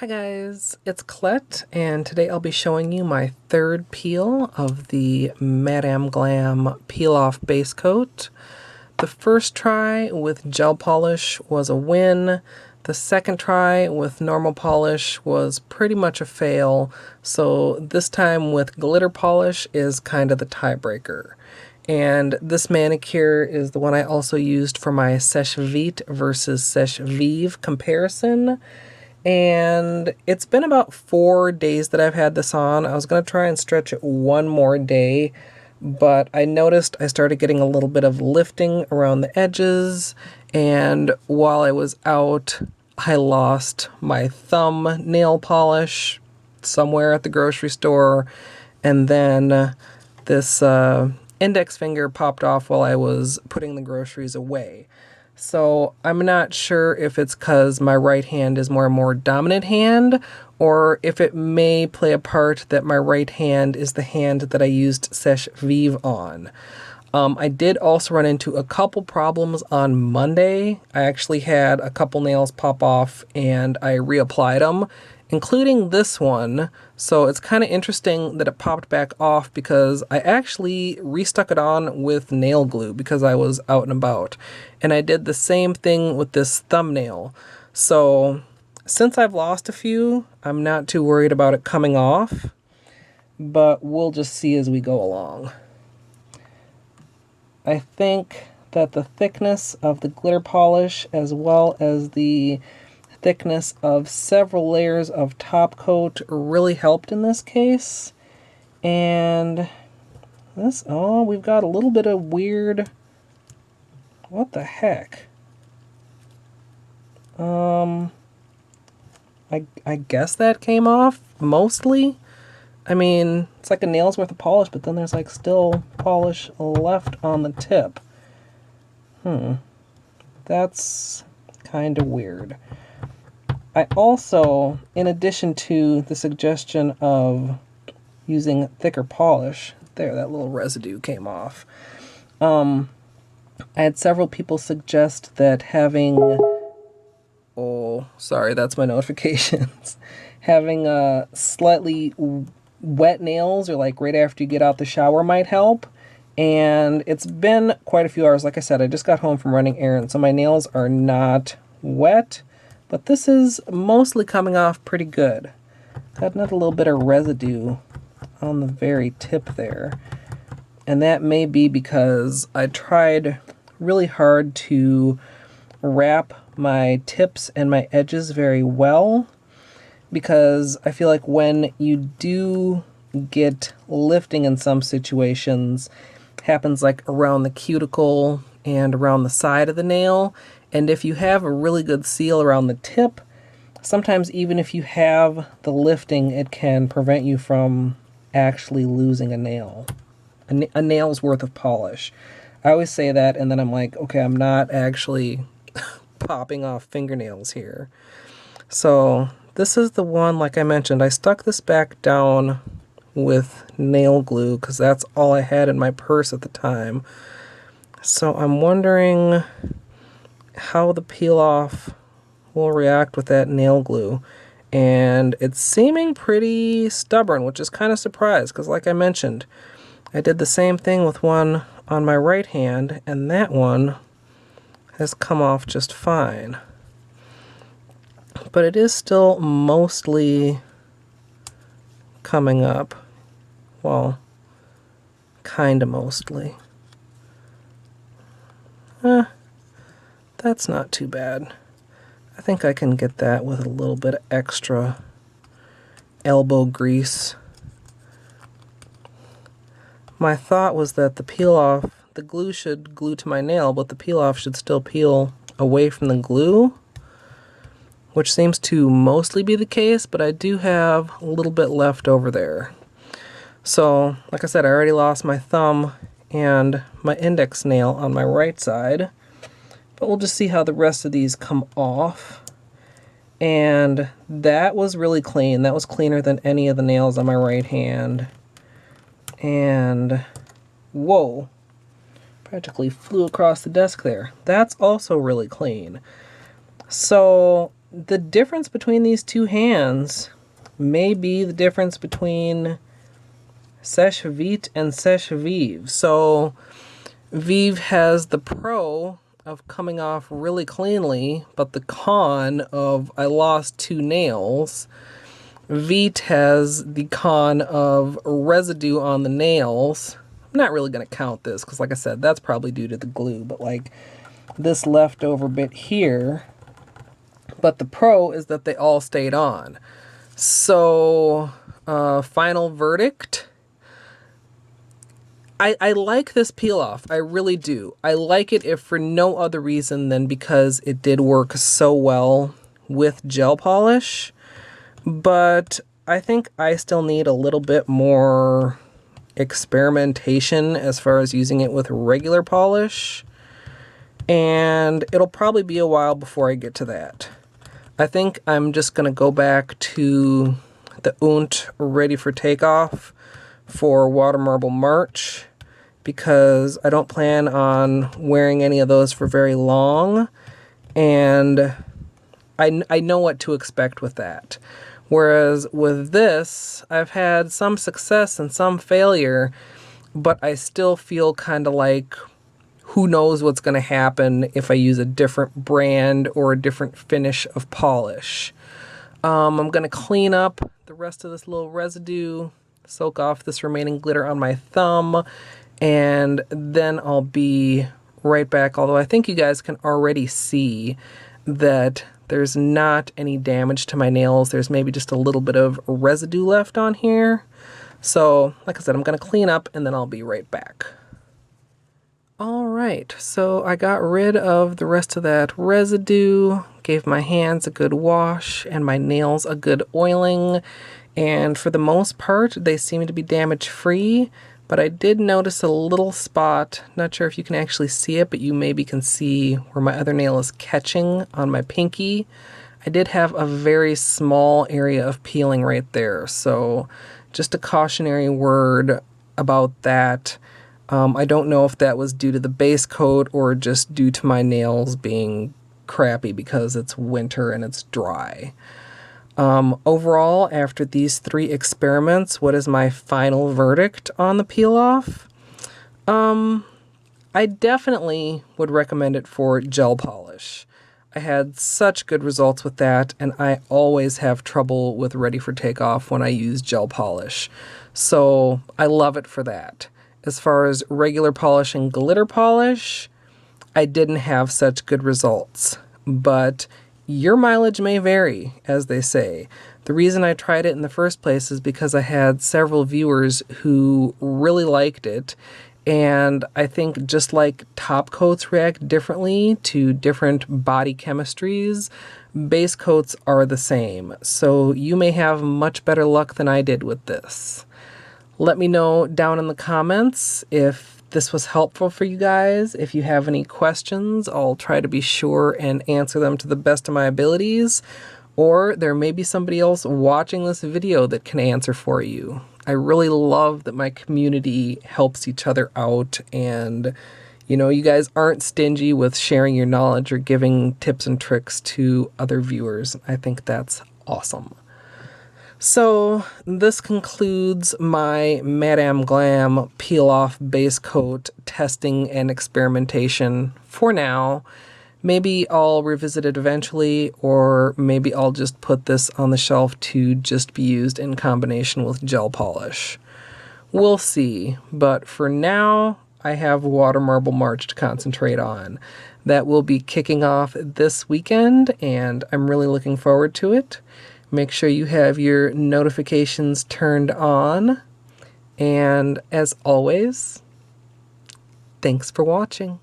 Hi guys, it's Colette, and today I'll be showing you my third peel of the Madame Glam Peel Off Base Coat. The first try with gel polish was a win. The second try with normal polish was pretty much a fail, so this time with glitter polish is kind of the tiebreaker. And this manicure is the one I also used for my Sèche Vite versus Sèche Vive comparison. And it's been about 4 days that I've had this on. I was going to try and stretch it one more day, but I noticed I started getting a little bit of lifting around the edges, and while I was out, I lost my thumb nail polish somewhere at the grocery store, and then this index finger popped off while I was putting the groceries away. So I'm not sure if it's because my right hand is more and more dominant hand, or if it may play a part that my right hand is the hand that I used Sèche Vive on. I did also run into a couple problems on Monday. I actually had a couple nails pop off and I reapplied them, including this one. So it's kind of interesting that it popped back off because I actually restuck it on with nail glue because I was out and about. And I did the same thing with this thumbnail. So since I've lost a few, I'm not too worried about it coming off, but we'll just see as we go along. I think that the thickness of the glitter polish as well as the thickness of several layers of top coat really helped in this case. And this, oh, we've got a little bit of weird, what the heck? I guess that came off mostly. I mean, it's like a nail's worth of polish, but then there's like still polish left on the tip. That's kind of weird. I also, in addition to the suggestion of using thicker polish, there, that little residue came off. I had several people suggest that having, oh, sorry, that's my notifications. Having slightly wet nails, or like right after you get out the shower, might help. And it's been quite a few hours. Like I said, I just got home from running errands, so my nails are not wet. But this is mostly coming off pretty good. Got another little bit of residue on the very tip there. And that may be because I tried really hard to wrap my tips and my edges very well, because I feel like when you do get lifting in some situations, it happens like around the cuticle and around the side of the nail. And if you have a really good seal around the tip, sometimes even if you have the lifting, it can prevent you from actually losing a nail, a nail's worth of polish. I always say that, and then I'm like, okay, I'm not actually popping off fingernails here. So this is the one, like I mentioned, I stuck this back down with nail glue because that's all I had in my purse at the time. So I'm wondering how the peel off will react with that nail glue. And it's seeming pretty stubborn, which is kind of surprised because, like I mentioned, I did the same thing with one on my right hand, and that one has come off just fine. But it is still mostly coming up. Well, kinda mostly. That's not too bad. I think I can get that with a little bit of extra elbow grease. My thought was that the peel off, the glue should glue to my nail, but the peel off should still peel away from the glue, which seems to mostly be the case, but I do have a little bit left over there. So, like I said, I already lost my thumb and my index nail on my right side, but we'll just see how the rest of these come off. And that was really clean. That was cleaner than any of the nails on my right hand. And, whoa, practically flew across the desk there. That's also really clean. So the difference between these two hands may be the difference between Sèche Vite and Sèche Vive. So Vive has the pro of coming off really cleanly, but the con of I lost 2 nails. Vite has the con of residue on the nails. I'm not really going to count this because, like I said, that's probably due to the glue, but like this leftover bit here. But the pro is that they all stayed on. So, final verdict. I like this peel off. I really do. I like it if for no other reason than because it did work so well with gel polish. But I think I still need a little bit more experimentation as far as using it with regular polish. And it'll probably be a while before I get to that. I think I'm just going to go back to the UNT Ready for Takeoff for Water Marble March, because I don't plan on wearing any of those for very long, and I know what to expect with that. Whereas with this, I've had some success and some failure, but I still feel kind of like, who knows what's going to happen if I use a different brand or a different finish of polish. I'm going to clean up the rest of this little residue, soak off this remaining glitter on my thumb, and then I'll be right back. Although I think you guys can already see that there's not any damage to my nails. There's maybe just a little bit of residue left on here. So, like I said, I'm going to clean up and then I'll be right back. Alright, so I got rid of the rest of that residue, gave my hands a good wash and my nails a good oiling, and for the most part they seem to be damage free, but I did notice a little spot. Not sure if you can actually see it, but you maybe can see where my other nail is catching on my pinky. I did have a very small area of peeling right there, so just a cautionary word about that. I don't know if that was due to the base coat or just due to my nails being crappy because it's winter and it's dry. Overall, after these 3 experiments, what is my final verdict on the peel off? I definitely would recommend it for gel polish. I had such good results with that, and I always have trouble with Ready for Takeoff when I use gel polish. So I love it for that. As far as regular polish and glitter polish, I didn't have such good results. But your mileage may vary, as they say. The reason I tried it in the first place is because I had several viewers who really liked it. And I think just like top coats react differently to different body chemistries, base coats are the same. So you may have much better luck than I did with this. Let me know down in the comments if this was helpful for you guys. If you have any questions, I'll try to be sure and answer them to the best of my abilities. Or there may be somebody else watching this video that can answer for you. I really love that my community helps each other out, and you know, you guys aren't stingy with sharing your knowledge or giving tips and tricks to other viewers. I think that's awesome. So this concludes my Madame Glam peel off base coat testing and experimentation for now. Maybe I'll revisit it eventually, or maybe I'll just put this on the shelf to just be used in combination with gel polish. We'll see, but for now I have Water Marble March to concentrate on. That will be kicking off this weekend, and I'm really looking forward to it. Make sure you have your notifications turned on. And as always, thanks for watching.